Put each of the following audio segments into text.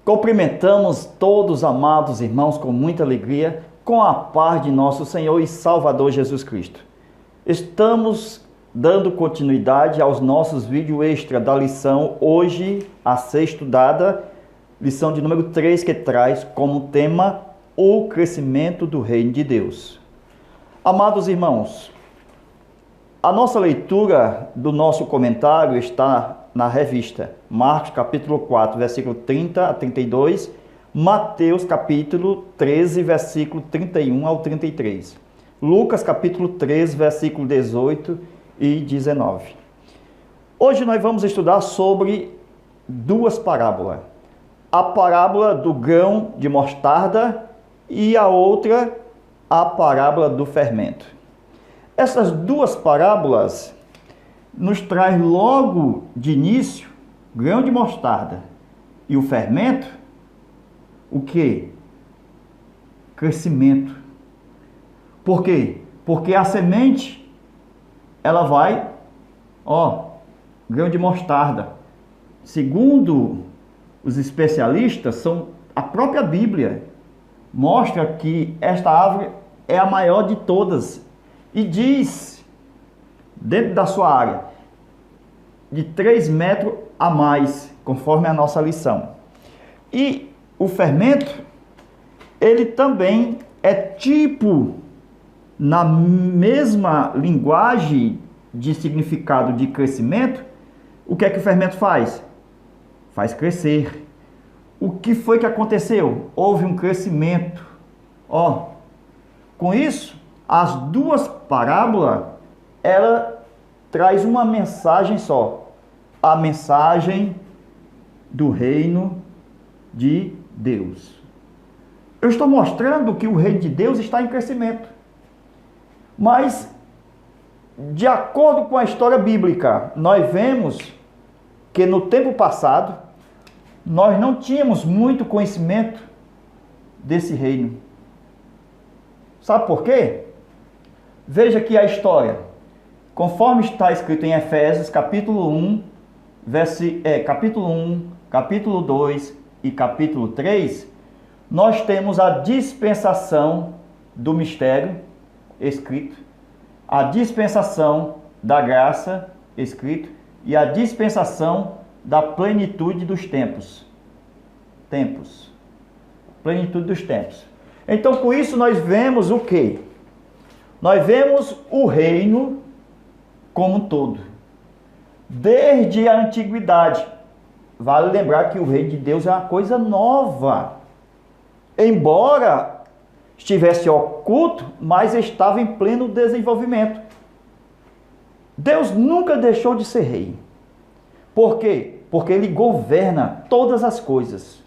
Cumprimentamos todos, amados irmãos, com muita alegria, com a paz de nosso Senhor e Salvador Jesus Cristo. Estamos dando continuidade aos nossos vídeos extra da lição hoje a ser estudada, lição de número 3, que traz como tema o crescimento do reino de Deus. Amados irmãos, a nossa leitura do nosso comentário está na revista Marcos capítulo 4, versículo 30 a 32, Mateus capítulo 13, versículo 31 ao 33, Lucas capítulo 13, versículo 18 e 19. Hoje nós vamos estudar sobre duas parábolas. A parábola do grão de mostarda e a outra, a parábola do fermento. Essas duas parábolas nos traz logo de início, grão de mostarda e o fermento, o quê? Crescimento. Por quê? Porque a semente, ela vai, grão de mostarda. Segundo os especialistas, a própria Bíblia mostra que esta árvore é a maior de todas e diz, dentro da sua área, de 3 metros a mais, conforme a nossa lição. E o fermento, ele também é tipo, na mesma linguagem de significado de crescimento. O que é que o fermento faz? Faz crescer. O que foi que aconteceu? Houve um crescimento. Com isso, as duas parábolas, ela traz uma mensagem só, a mensagem do reino de Deus. Eu estou mostrando que o reino de Deus está em crescimento, mas de acordo com a história bíblica, nós vemos que no tempo passado nós não tínhamos muito conhecimento desse reino. Sabe por quê? Veja aqui a história. Conforme está escrito em Efésios, capítulo 1, capítulo 2 e capítulo 3, nós temos a dispensação do mistério, escrito, a dispensação da graça, escrito, e a dispensação da plenitude dos tempos. Plenitude dos tempos. Então, com isso, nós vemos o quê? Nós vemos o reino como um todo, desde a antiguidade. Vale lembrar que o reino de Deus é uma coisa nova, embora estivesse oculto, mas estava em pleno desenvolvimento. Deus nunca deixou de ser rei. Por quê? Porque ele governa todas as coisas.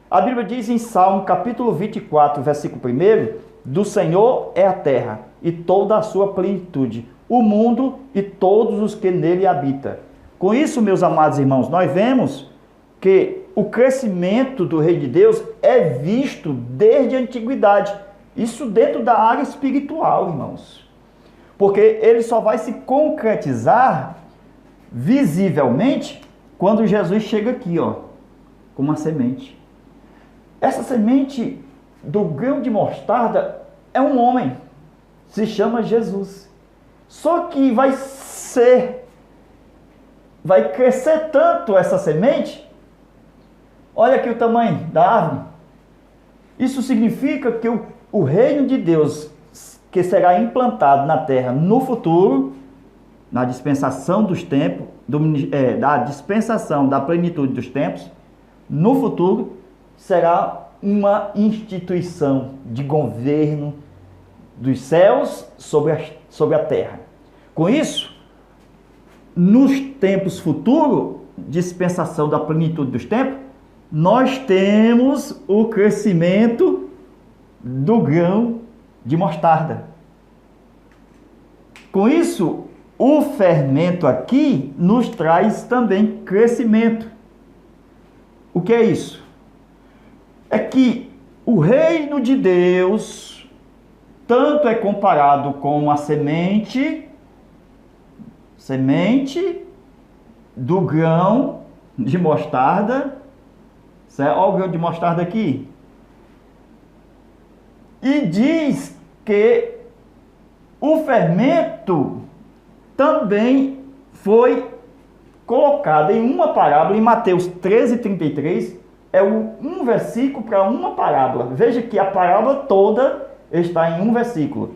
A Bíblia diz em Salmo capítulo 24, versículo 1, do Senhor é a terra e toda a sua plenitude, o mundo e todos os que nele habitam. Com isso, meus amados irmãos, nós vemos que o crescimento do reino de Deus é visto desde a antiguidade. Isso dentro da área espiritual, irmãos. Porque ele só vai se concretizar visivelmente quando Jesus chega aqui, com uma semente. Essa semente do grão de mostarda é um homem, se chama Jesus. Só que vai crescer tanto essa semente. Olha aqui o tamanho da árvore. Isso significa que o reino de Deus, que será implantado na terra no futuro, na dispensação dos tempos, da dispensação da plenitude dos tempos, no futuro, será uma instituição de governo dos céus sobre a terra. Com isso, nos tempos futuros, dispensação da plenitude dos tempos, nós temos o crescimento do grão de mostarda. Com isso, o fermento aqui nos traz também crescimento. O que é isso? É que o reino de Deus tanto é comparado com a semente do grão de mostarda, Certo? Olha o grão de mostarda aqui. E diz que o fermento também foi colocado em uma parábola, em Mateus 13:33, é um versículo para uma parábola. Veja que a parábola toda está em um versículo.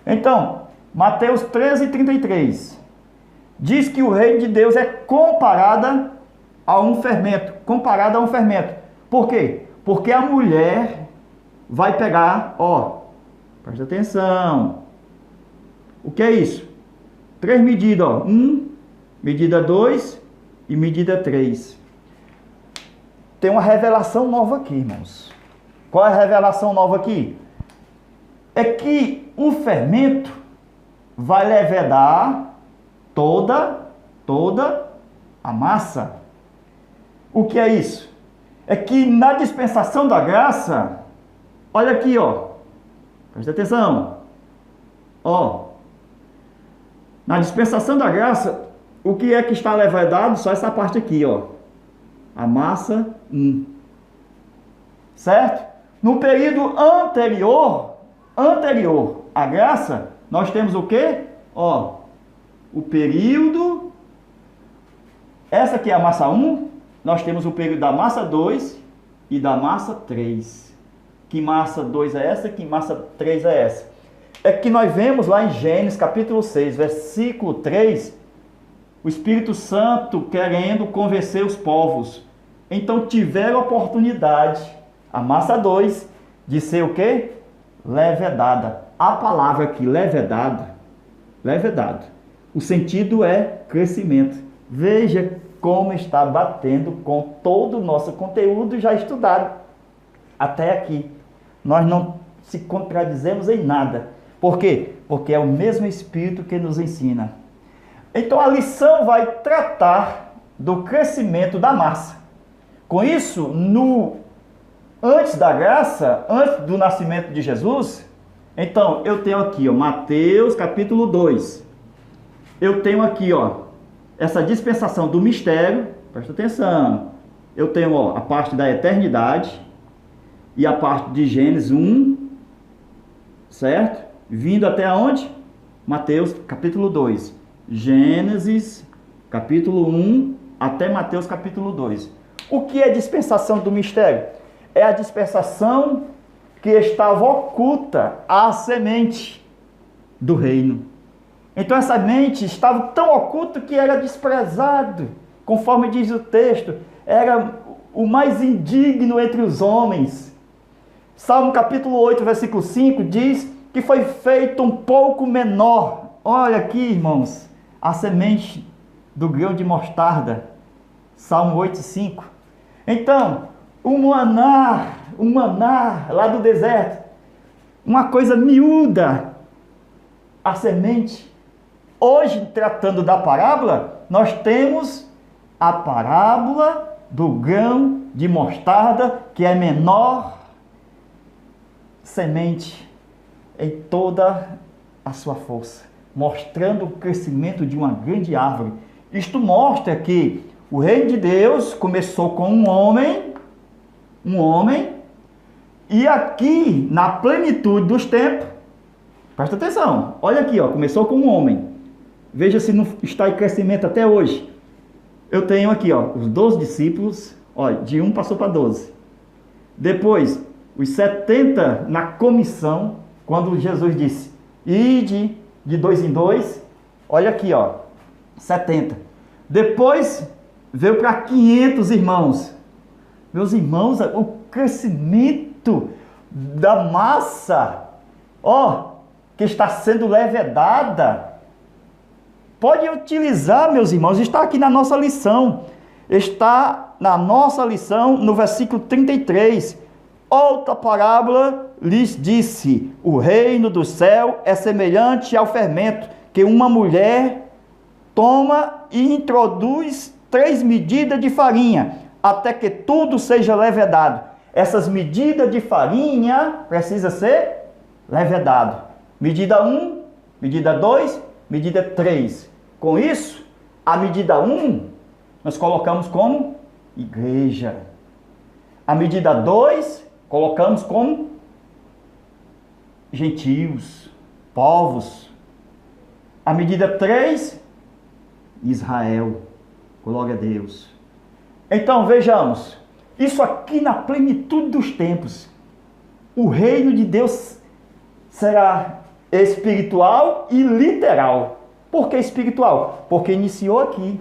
Então, Mateus 13:33 diz que o reino de Deus é comparado a um fermento. Comparado a um fermento. Por quê? Porque a mulher vai pegar, presta atenção. O que é isso? 3 medidas, 1, medida 2 e medida 3. Tem uma revelação nova aqui, irmãos. Qual é a revelação nova aqui? É que o fermento vai levedar toda a massa. O que é isso? É que na dispensação da graça, olha aqui, presta atenção. Na dispensação da graça, o que é que está levedado? Só essa parte aqui, a massa 1. Certo? No período anterior à graça, nós temos o quê? O período, essa aqui é a massa 1, nós temos o período da massa 2 e da massa 3. Que massa 2 é essa? Que massa 3 é essa? É que nós vemos lá em Gênesis capítulo 6, versículo 3, o Espírito Santo querendo convencer os povos. Então tiveram a oportunidade, a massa 2, de ser o quê? Levedada. A palavra aqui, levedado, o sentido é crescimento. Veja como está batendo com todo o nosso conteúdo já estudado até aqui. Nós não se contradizemos em nada. Por quê? Porque é o mesmo Espírito que nos ensina. Então a lição vai tratar do crescimento da massa. Com isso, antes da graça, antes do nascimento de Jesus, então eu tenho aqui, Mateus capítulo 2. Eu tenho aqui, essa dispensação do mistério, presta atenção. Eu tenho, a parte da eternidade e a parte de Gênesis 1, certo? Vindo até onde? Mateus capítulo 2. Gênesis capítulo 1 até Mateus capítulo 2. O que é dispensação do mistério? É a dispensação que estava oculta à semente do reino. Então essa mente estava tão oculta que era desprezado, conforme diz o texto, era o mais indigno entre os homens. Salmo capítulo 8, versículo 5 diz que foi feito um pouco menor. Olha aqui, irmãos, a semente do grão de mostarda. Salmo 8, 5. Então, o maná lá do deserto, uma coisa miúda, a semente. Hoje, tratando da parábola, nós temos a parábola do grão de mostarda, que é menor semente em toda a sua força, mostrando o crescimento de uma grande árvore. Isto mostra que o reino de Deus começou com um homem, e aqui, na plenitude dos tempos, presta atenção, olha aqui, começou com um homem. Veja se não está em crescimento até hoje. Eu tenho aqui, os 12 discípulos, de 1 passou para 12. Depois, os 70 na comissão, quando Jesus disse, ide de 2 em 2, olha aqui, 70. Depois, veio para 500 irmãos. Meus irmãos, o crescimento da massa, que está sendo levedada. Pode utilizar, meus irmãos, está aqui na nossa lição. Está na nossa lição, no versículo 33. Outra parábola lhes disse, o reino do céu é semelhante ao fermento que uma mulher toma e introduz 3 medidas de farinha, até que tudo seja levedado. Essas medidas de farinha precisa ser levedado. Medida 1, medida 2, medida 3. Com isso, a medida 1, nós colocamos como igreja. A medida 2, colocamos como gentios, povos. A medida 3, Israel. Glória a Deus. Então vejamos, isso aqui na plenitude dos tempos. O reino de Deus será espiritual e literal. Por que espiritual? Porque iniciou aqui.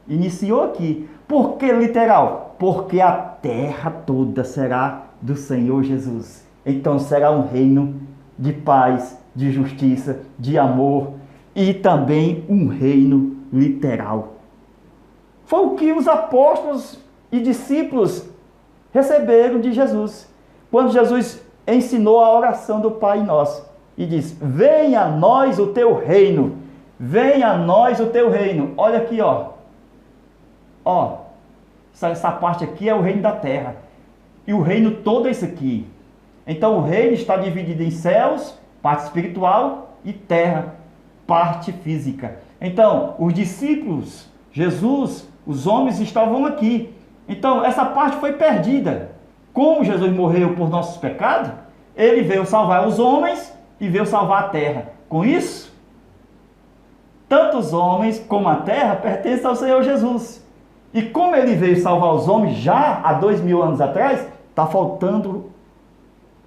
Iniciou aqui. Por que literal? Porque a terra toda será do Senhor Jesus. Então será um reino de paz, de justiça, de amor e também um reino literal. Foi o que os apóstolos e discípulos receberam de Jesus. Quando Jesus ensinou a oração do Pai Nosso e diz: venha a nós o teu reino, venha a nós o teu reino. Olha aqui, essa parte aqui é o reino da terra, e o reino todo é isso aqui. Então o reino está dividido em céus, parte espiritual, e terra, parte física. Então os discípulos, Jesus, os homens estavam aqui. Então essa parte foi perdida. Como Jesus morreu por nossos pecados, ele veio salvar os homens e veio salvar a terra. Com isso, tanto os homens como a terra pertencem ao Senhor Jesus. E como ele veio salvar os homens já há 2000 anos atrás, está faltando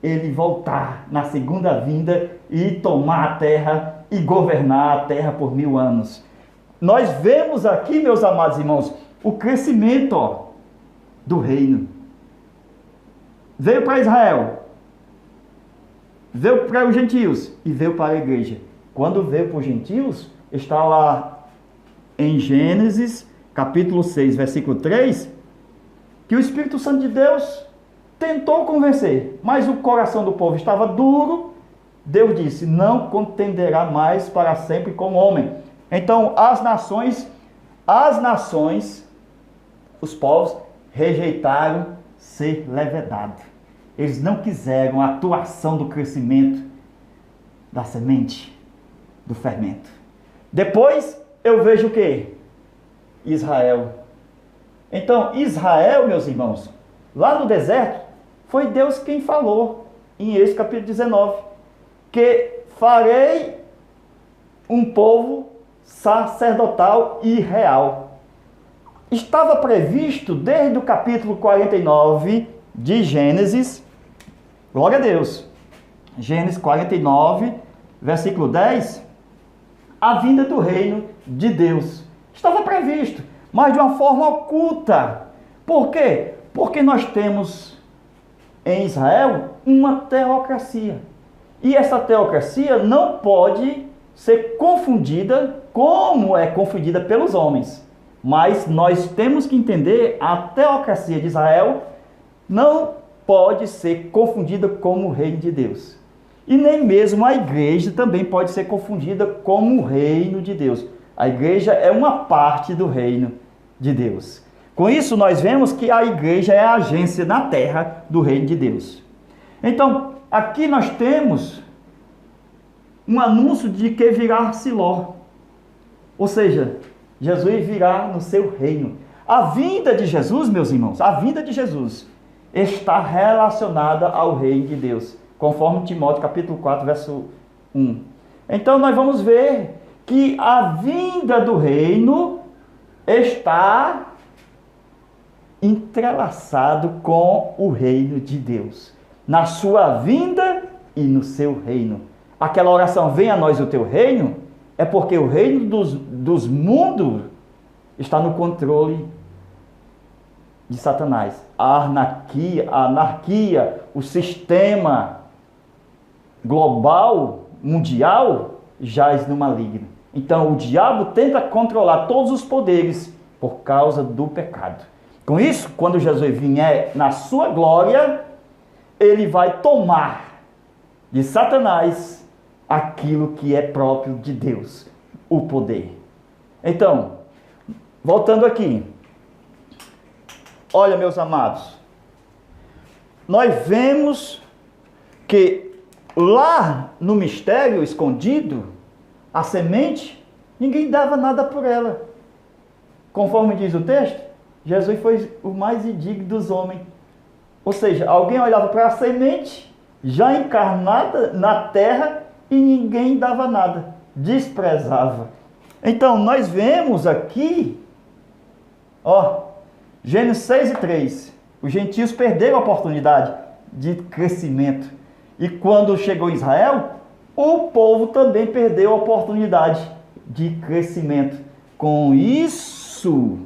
ele voltar na segunda vinda e tomar a terra e governar a terra por 1000 anos. Nós vemos aqui, meus amados irmãos, o crescimento do reino. Veio para Israel, veio para os gentios e veio para a igreja. Quando veio para os gentios, está lá em Gênesis, capítulo 6, versículo 3, que o Espírito Santo de Deus tentou convencer, mas o coração do povo estava duro. Deus disse: não contenderá mais para sempre com o homem. Então as nações, os povos rejeitaram ser levedado. Eles não quiseram a atuação do crescimento da semente, do fermento. Depois eu vejo o quê? Israel. Então Israel, meus irmãos, lá no deserto, foi Deus quem falou, em Êxodo capítulo 19, que farei um povo sacerdotal e real. Estava previsto desde o capítulo 49 de Gênesis, glória a Deus, Gênesis 49, versículo 10, a vinda do reino de Deus. Estava previsto, mas de uma forma oculta. Por quê? Porque nós temos em Israel uma teocracia. E essa teocracia não pode ser confundida como é confundida pelos homens. Mas nós temos que entender, a teocracia de Israel não pode ser confundida como o reino de Deus. E nem mesmo a igreja também pode ser confundida como o reino de Deus. A igreja é uma parte do reino de Deus. Com isso nós vemos que a igreja é a agência na terra do reino de Deus. Então, aqui nós temos um anúncio de que virá Siló. Ou seja, Jesus virá no seu reino. A vinda de Jesus, meus irmãos, a vinda de Jesus está relacionada ao reino de Deus, conforme Timóteo capítulo 4, verso 1. Então nós vamos ver que a vinda do reino está entrelaçado com o reino de Deus, na sua vinda e no seu reino. Aquela oração, venha a nós o teu reino, é porque o reino dos mundos está no controle de Satanás. A anarquia, o sistema global, mundial, jaz no maligno. Então o diabo tenta controlar todos os poderes por causa do pecado. Com isso, quando Jesus vier na sua glória, ele vai tomar de Satanás aquilo que é próprio de Deus, o poder. Então, voltando aqui, olha, meus amados, nós vemos que lá no mistério escondido, a semente, ninguém dava nada por ela. Conforme diz o texto, Jesus foi o mais indigno dos homens. Ou seja, alguém olhava para a semente já encarnada na terra e ninguém dava nada, desprezava. Então, nós vemos aqui, Gênesis 6:3, os gentios perderam a oportunidade de crescimento. E quando chegou Israel, o povo também perdeu a oportunidade de crescimento. Com isso,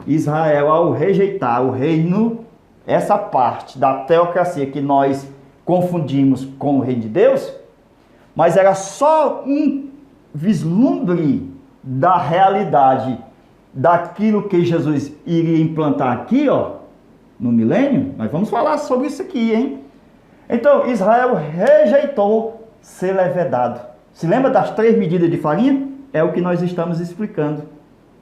Israel, ao rejeitar o reino, essa parte da teocracia que nós confundimos com o reino de Deus, mas era só um vislumbre da realidade daquilo que Jesus iria implantar aqui, no milênio. Nós vamos falar sobre isso aqui, hein? Então, Israel rejeitou ser levedado. Se lembra das 3 medidas de farinha? É o que nós estamos explicando,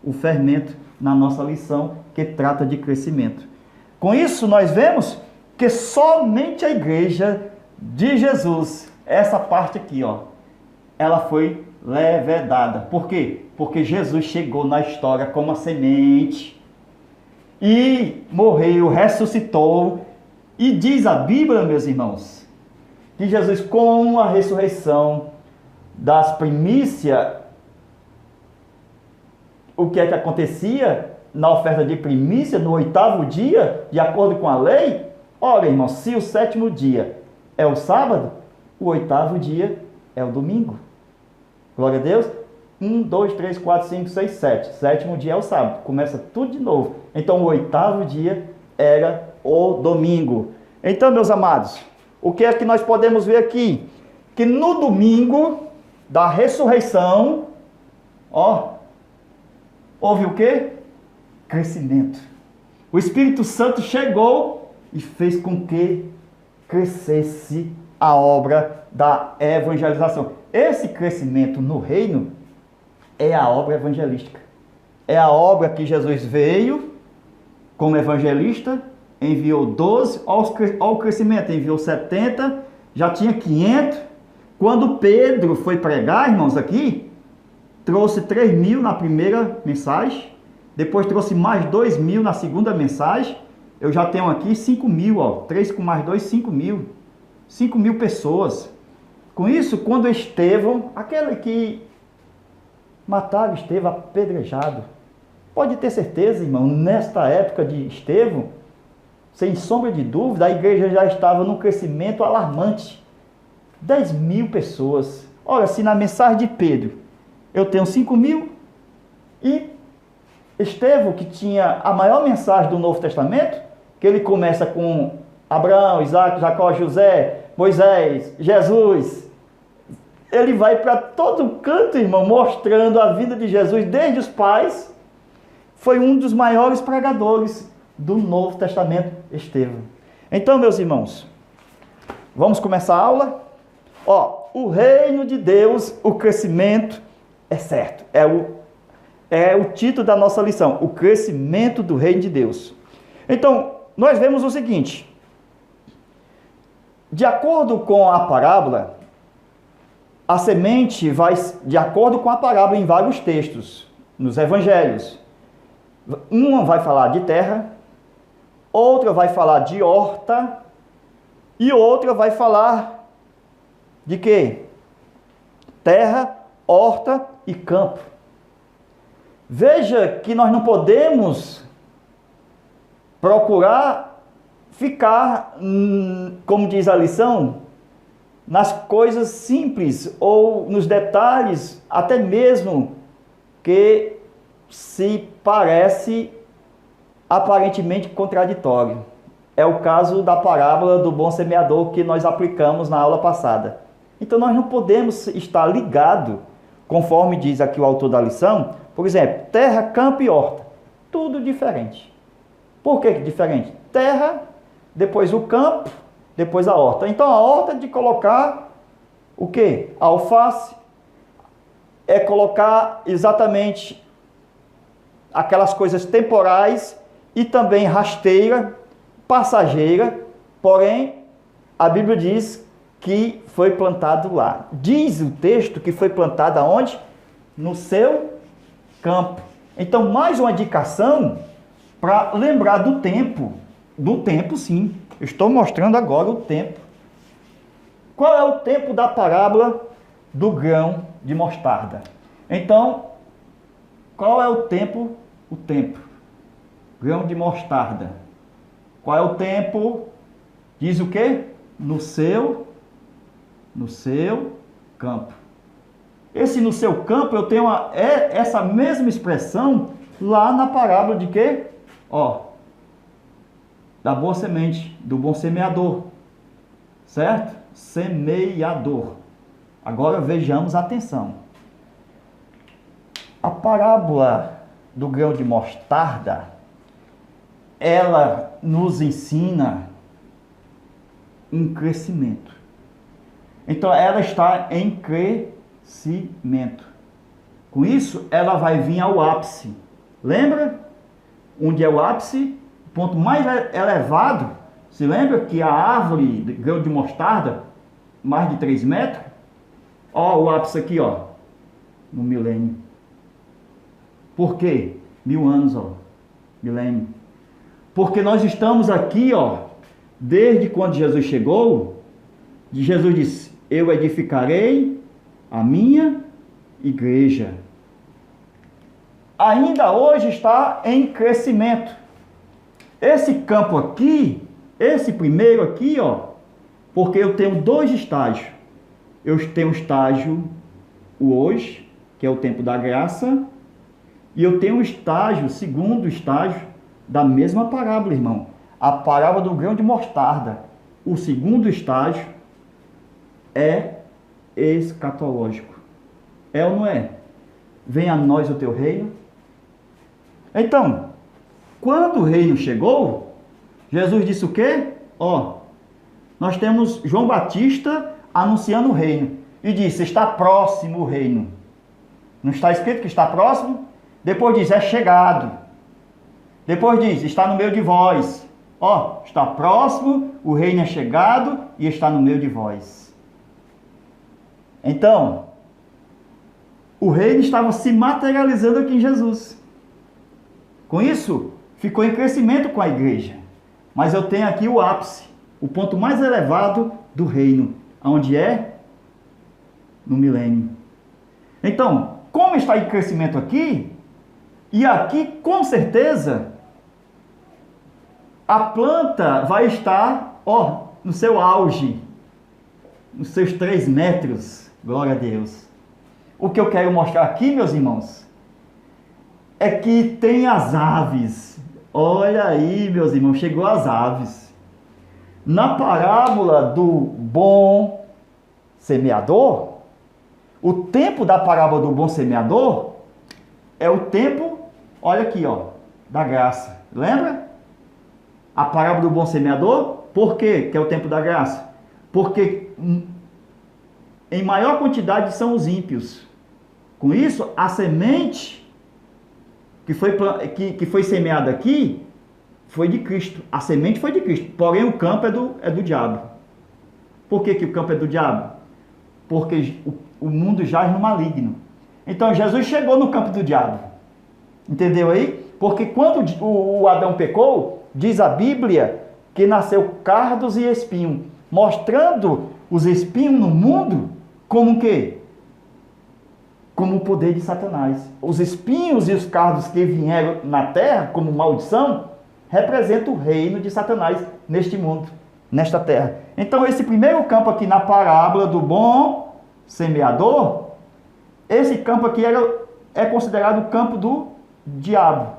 o fermento, na nossa lição, que trata de crescimento. Com isso, nós vemos que somente a igreja de Jesus, essa parte aqui, ela foi levedada. Por quê? Porque Jesus chegou na história como a semente e morreu, ressuscitou. E diz a Bíblia, meus irmãos, que Jesus, com a ressurreição das primícias, o que é que acontecia na oferta de primícia, no 8º dia, de acordo com a lei? Ora, irmãos, se o 7º dia é o sábado, o 8º dia é o domingo. Glória a Deus. 1, 2, 3, 4, 5, 6, 7. 7º dia é o sábado. Começa tudo de novo. Então, o 8º dia era o domingo. Então, meus amados, o que é que nós podemos ver aqui? Que no domingo da ressurreição, houve o quê? Crescimento. O Espírito Santo chegou e fez com que crescesse a obra da evangelização. Esse crescimento no reino é a obra evangelística. É a obra que Jesus veio como evangelista, enviou 12, ao crescimento, enviou 70, já tinha 500. Quando Pedro foi pregar, irmãos, aqui, trouxe 3.000 na primeira mensagem, depois trouxe mais 2.000 na segunda mensagem. Eu já tenho aqui 5.000, 3 com mais 2, 5.000. 5.000 pessoas. Com isso, quando Estevão, aquele que mataram Estevão apedrejado, pode ter certeza, irmão, nesta época de Estevão, sem sombra de dúvida, a igreja já estava num crescimento alarmante. 10.000 pessoas. Olha, se na mensagem de Pedro eu tenho 5.000 e Estevão, que tinha a maior mensagem do Novo Testamento, que ele começa com Abraão, Isaac, Jacó, José, Moisés, Jesus, ele vai para todo canto, irmão, mostrando a vida de Jesus desde os pais. Foi um dos maiores pregadores do Novo Testamento, Estevão. Então, meus irmãos, vamos começar a aula? O reino de Deus, o crescimento é certo. É o título da nossa lição, o crescimento do reino de Deus. Então, nós vemos o seguinte: de acordo com a parábola, a semente vai, de acordo com a parábola, em vários textos, nos evangelhos. Uma vai falar de terra, outra vai falar de horta, e outra vai falar de quê? Terra, horta e campo. Veja que nós não podemos procurar ficar, como diz a lição, nas coisas simples ou nos detalhes, até mesmo que se parece aparentemente contraditório. É o caso da parábola do bom semeador que nós aplicamos na aula passada. Então nós não podemos estar ligados, conforme diz aqui o autor da lição, por exemplo, terra, campo e horta. Tudo diferente. Por que diferente? Terra, depois o campo, depois a horta. Então a horta é de colocar o quê? A alface. É colocar exatamente aquelas coisas temporais e também rasteira, passageira. Porém, a Bíblia diz que foi plantado lá. Diz o texto que foi plantado aonde? No seu campo. Então, mais uma indicação para lembrar do tempo sim, Estou mostrando agora o tempo. Qual é o tempo da parábola do grão de mostarda? Então, qual é o tempo? O tempo. Grão de mostarda. Qual é o tempo? Diz o quê? No seu campo. Esse no seu campo, eu tenho essa mesma expressão lá na parábola de quê? Da boa semente, do bom semeador. Certo? Semeador. Agora vejamos atenção. A parábola do grão de mostarda, ela nos ensina um crescimento. Então ela está em crescimento. Com isso, ela vai vir ao ápice. Lembra? Onde é o ápice? O ponto mais elevado. Se lembra que a árvore de grão de mostarda, mais de 3 metros? O ápice aqui, no milênio. Por quê? 1000 anos, milênio. Porque nós estamos aqui, desde quando Jesus chegou, Jesus disse: eu edificarei a minha igreja. Ainda hoje está em crescimento. Esse campo aqui, esse primeiro aqui, porque eu tenho 2 estágios. Eu tenho o estágio hoje, que é o tempo da graça, e eu tenho o estágio, o segundo estágio, da mesma parábola, irmão. A parábola do grão de mostarda. O segundo estágio é escatológico. É ou não é? Venha a nós o teu reino. Então, quando o reino chegou, Jesus disse o quê? Nós temos João Batista anunciando o reino. E disse: está próximo o reino. Não está escrito que está próximo? Depois diz: é chegado. Depois diz: está no meio de vós. Está próximo, o reino é chegado e está no meio de vós. Então, o reino estava se materializando aqui em Jesus. Com isso, ficou em crescimento com a igreja. Mas eu tenho aqui o ápice, o ponto mais elevado do reino, onde é? No milênio. Então, como está em crescimento aqui, e aqui com certeza a planta vai estar, no seu auge, nos seus 3 metros, glória a Deus. O que eu quero mostrar aqui, meus irmãos, é que tem as aves. Olha aí, meus irmãos, chegou as aves. Na parábola do bom semeador, o tempo da parábola do bom semeador é o tempo, olha aqui, da graça. Lembra? A parábola do bom semeador, por quê que é o tempo da graça? Porque em maior quantidade são os ímpios. Com isso, a semente que foi semeada aqui foi de Cristo. A semente foi de Cristo. Porém, o campo é do diabo. Por que o campo é do diabo? Porque o mundo jaz no maligno. Então, Jesus chegou no campo do diabo. Entendeu aí? Porque quando o Adão pecou, diz a Bíblia que nasceu cardos e espinho, mostrando os espinhos no mundo como o quê? Como o poder de Satanás. Os espinhos e os cardos que vieram na terra como maldição representam o reino de Satanás neste mundo, nesta terra. Então esse primeiro campo aqui na parábola do bom semeador, esse campo aqui é considerado o campo do diabo.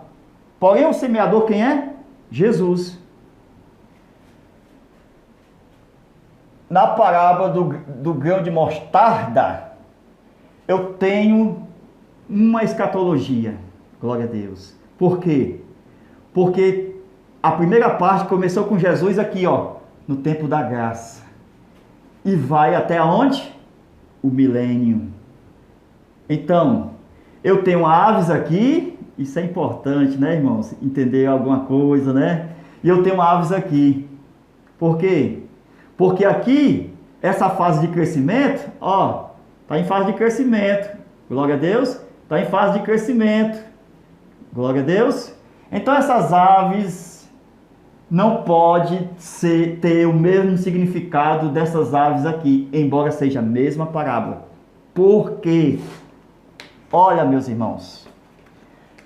Porém o semeador quem é? Jesus. Na parábola do grão de mostarda, eu tenho uma escatologia. Glória a Deus. Por quê? Porque a primeira parte começou com Jesus aqui, no tempo da graça. E vai até onde? O milênio. Então, eu tenho aves aqui. Isso é importante, né, irmãos? Entender alguma coisa, né? E eu tenho aves aqui. Por quê? Porque aqui, essa fase de crescimento, está em fase de crescimento. Glória a Deus. Está em fase de crescimento. Glória a Deus. Então essas aves, não pode ter o mesmo significado dessas aves aqui, embora seja a mesma parábola. Por quê? Olha, meus irmãos,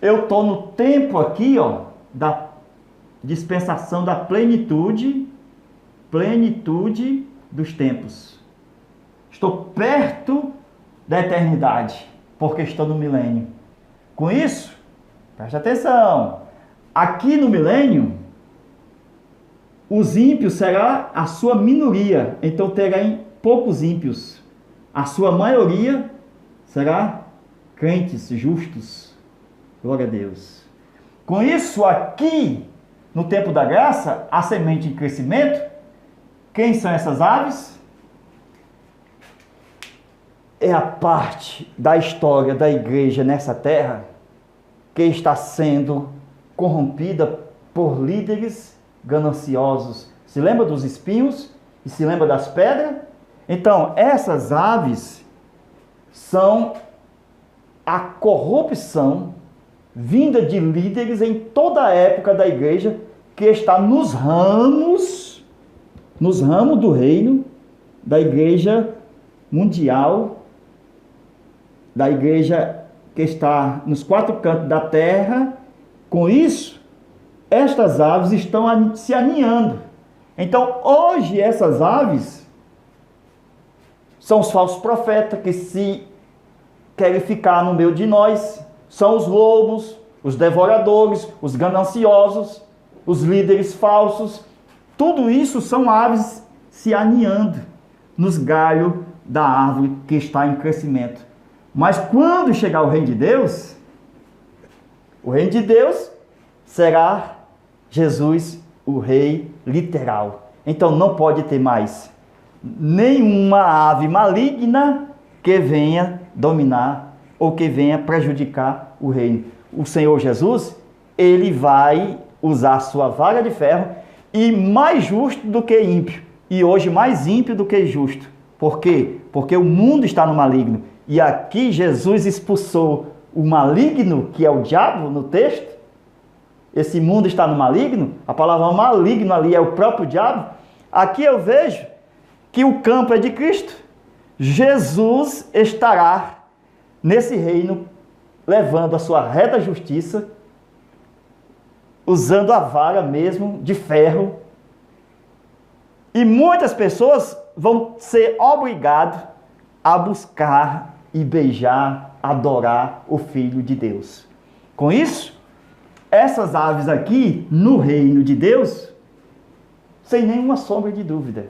eu estou no tempo aqui, ó, da dispensação da plenitude dos tempos. Estou perto da eternidade, porque estou no milênio. Com isso, preste atenção, aqui no milênio, os ímpios será a sua minoria, então terá poucos ímpios. A sua maioria será crentes justos. Glória a Deus. Com isso, aqui, no tempo da graça, a semente em crescimento, quem são essas aves? É a parte da história da igreja nessa terra que está sendo corrompida por líderes gananciosos. Se lembra dos espinhos? E se lembra das pedras? Então, essas aves são a corrupção vinda de líderes em toda a época da igreja, que está nos ramos do reino, da igreja mundial, da igreja que está nos quatro cantos da terra. Com isso, estas aves estão se aninhando. Então, hoje, essas aves são os falsos profetas que se querem ficar no meio de nós. São os lobos, os devoradores, os gananciosos, os líderes falsos. Tudo isso são aves se aninhando nos galhos da árvore que está em crescimento. Mas quando chegar o reino de Deus será Jesus, o rei literal. Então não pode ter mais nenhuma ave maligna que venha dominar ou que venha prejudicar o reino. O Senhor Jesus, ele vai usar sua vara de ferro, e mais justo do que ímpio, e hoje mais ímpio do que justo. Por quê? Porque o mundo está no maligno, e aqui Jesus expulsou o maligno, que é o diabo no texto. Esse mundo está no maligno, a palavra maligno ali é o próprio diabo. Aqui eu vejo que o campo é de Cristo. Jesus estará nesse reino, levando a sua reta justiça, usando a vara mesmo de ferro. E muitas pessoas vão ser obrigadas a buscar e beijar, adorar o Filho de Deus. Com isso, essas aves aqui, no reino de Deus, sem nenhuma sombra de dúvida.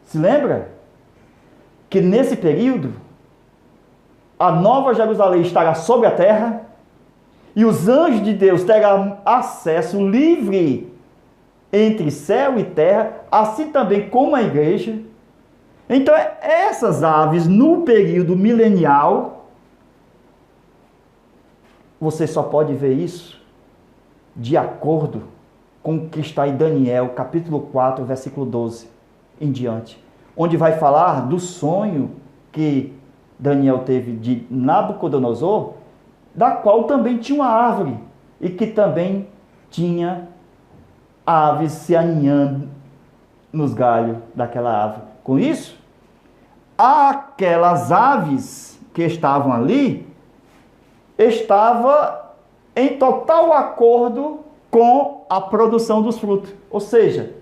Se lembra que nesse período, a Nova Jerusalém estará sobre a terra e os anjos de Deus terão acesso livre entre céu e terra, assim também como a igreja. Então, essas aves, no período milenial, você só pode ver isso de acordo com o que está em Daniel, capítulo 4, versículo 12 em diante, onde vai falar do sonho que Daniel teve de Nabucodonosor, da qual também tinha uma árvore, e que também tinha aves se aninhando nos galhos daquela árvore. Com isso, aquelas aves que estavam ali, estava em total acordo com a produção dos frutos. Ou seja,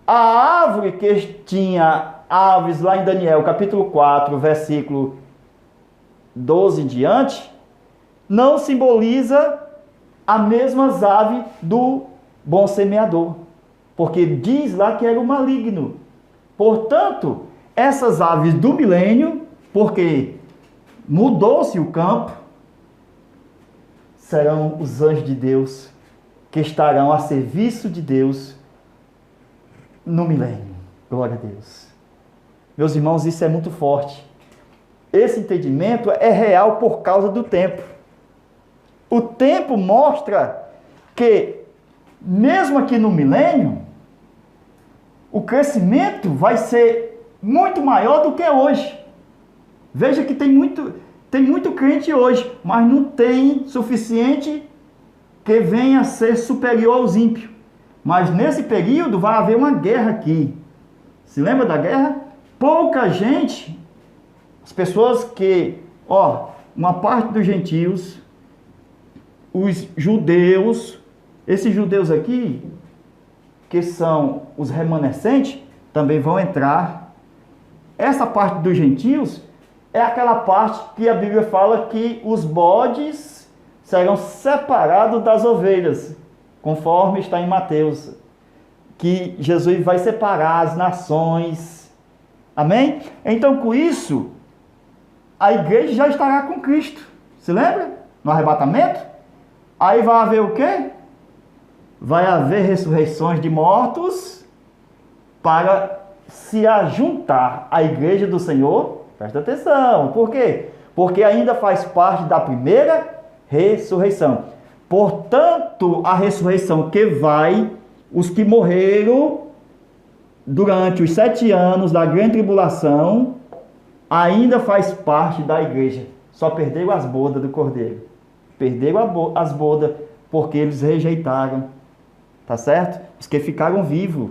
a árvore que tinha aves lá em Daniel, capítulo 4, versículo 12 em diante, não simboliza as mesmas aves do bom semeador, porque diz lá que era o maligno. Portanto, essas aves do milênio, porque mudou-se o campo, serão os anjos de Deus que estarão a serviço de Deus no milênio. Glória a Deus. Meus irmãos, isso é muito forte. Esse entendimento é real por causa do tempo. O tempo mostra que, mesmo aqui no milênio, o crescimento vai ser muito maior do que hoje. Veja que tem muito crente hoje, mas não tem suficiente que venha a ser superior aos ímpios. Mas nesse período vai haver uma guerra aqui. Se lembra da guerra? Pouca gente, as pessoas que, uma parte dos gentios, os judeus, esses judeus aqui, que são os remanescentes, também vão entrar. Essa parte dos gentios é aquela parte que a Bíblia fala que os bodes serão separados das ovelhas, conforme está em Mateus, que Jesus vai separar as nações. Amém? Então, com isso, a igreja já estará com Cristo. Se lembra? No arrebatamento. Aí vai haver o quê? Vai haver ressurreições de mortos para se ajuntar à igreja do Senhor. Presta atenção. Por quê? Porque ainda faz parte da primeira ressurreição. Portanto, a ressurreição que vai, os que morreram durante os 7 anos da grande tribulação, ainda faz parte da igreja. Só perderam as bodas do Cordeiro. Perderam as bodas porque eles rejeitaram. Tá certo? Os que ficaram vivos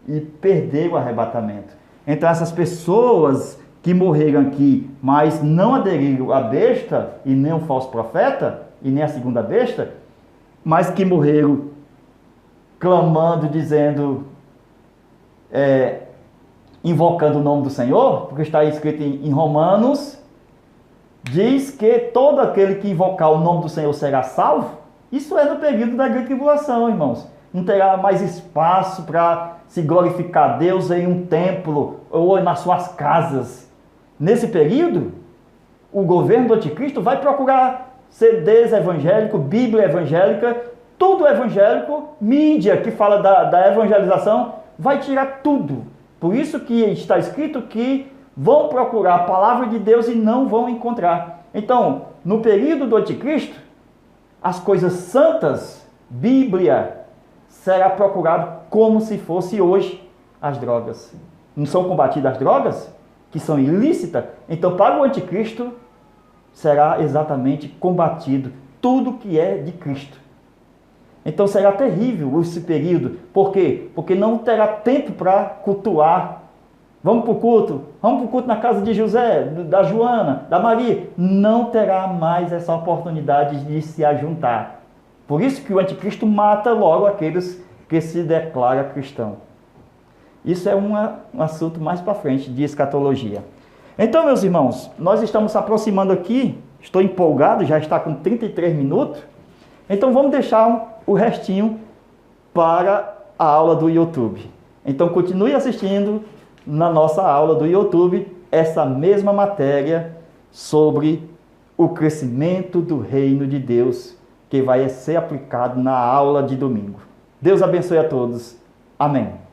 e perderam o arrebatamento. Então essas pessoas que morreram aqui, mas não aderiram à besta, e nem o falso profeta, e nem a segunda besta, mas que morreram clamando, dizendo, invocando o nome do Senhor, porque está escrito em Romanos, diz que todo aquele que invocar o nome do Senhor será salvo. Isso é no período da grande tribulação, irmãos. Não terá mais espaço para se glorificar a Deus em um templo ou nas suas casas. Nesse período, o governo do anticristo vai procurar CDs evangélicos, Bíblia evangélica, tudo evangélico, mídia que fala da evangelização, vai tirar tudo. Por isso que está escrito que vão procurar a palavra de Deus e não vão encontrar. Então, no período do anticristo, as coisas santas, Bíblia, será procurado como se fosse hoje as drogas. Não são combatidas as drogas, que são ilícitas? Então, para o anticristo, será exatamente combatido tudo que é de Cristo. Então, será terrível esse período. Por quê? Porque não terá tempo para cultuar. Vamos para o culto na casa de José, da Joana, da Maria. Não terá mais essa oportunidade de se ajuntar. Por isso que o anticristo mata logo aqueles que se declaram cristão. Isso é um assunto mais para frente de escatologia. Então, meus irmãos, nós estamos se aproximando aqui. Estou empolgado, já está com 33 minutos. Então, vamos deixar o restinho para a aula do YouTube. Então, continue assistindo na nossa aula do YouTube essa mesma matéria sobre o crescimento do reino de Deus, que vai ser aplicado na aula de domingo. Deus abençoe a todos. Amém.